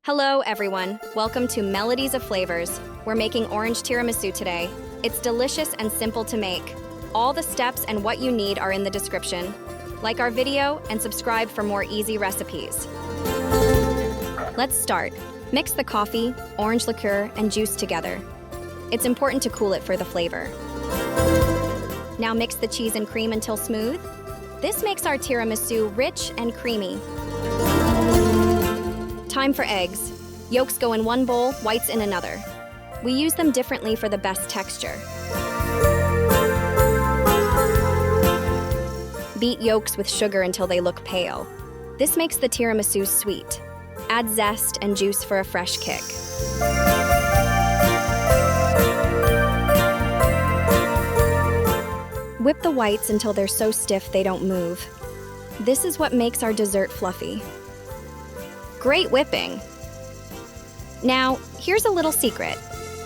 Hello, everyone. Welcome to Melodies of Flavors. We're making orange tiramisu today. It's delicious and simple to make. All the steps and what you need are in the description. Like our video and subscribe for more easy recipes. Let's start. Mix the coffee, orange liqueur, and juice together. It's important to cool it for the flavor. Now mix the cheese and cream until smooth. This makes our tiramisu rich and creamy. Time for eggs. Yolks go in one bowl, whites in another. We use them differently for the best texture. Beat yolks with sugar until they look pale. This makes the tiramisu sweet. Add zest and juice for a fresh kick. Whip the whites until they're so stiff they don't move. This is what makes our dessert fluffy. Great whipping! Now, here's a little secret.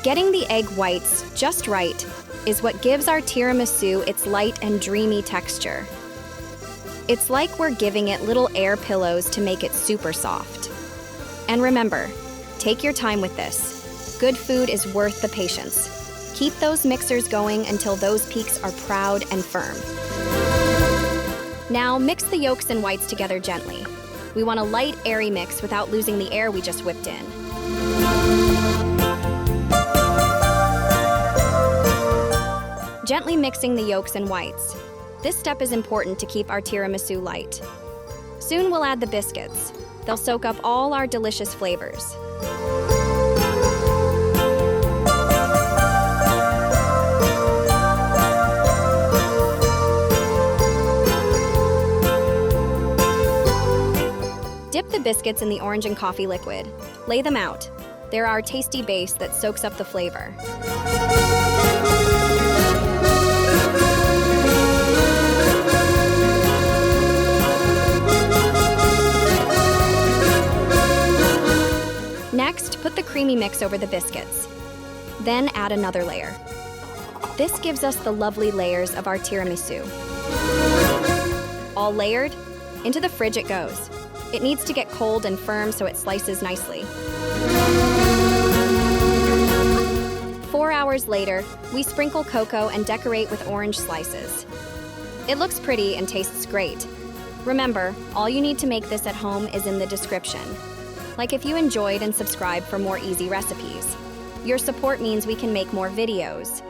Getting the egg whites just right is what gives our tiramisu its light and dreamy texture. It's like we're giving it little air pillows to make it super soft. And remember, take your time with this. Good food is worth the patience. Keep those mixers going until those peaks are proud and firm. Now, mix the yolks and whites together gently. We want a light, airy mix without losing the air we just whipped in. Gently mixing the yolks and whites. This step is important to keep our tiramisu light. Soon we'll add the biscuits. They'll soak up all our delicious flavors. Dip the biscuits in the orange and coffee liquid. Lay them out. They're our tasty base that soaks up the flavor. Next, put the creamy mix over the biscuits. Then add another layer. This gives us the lovely layers of our tiramisu. All layered, into the fridge it goes. It needs to get cold and firm so it slices nicely. 4 hours later, we sprinkle cocoa and decorate with orange slices. It looks pretty and tastes great. Remember, all you need to make this at home is in the description. Like if you enjoyed and subscribe for more easy recipes. Your support means we can make more videos.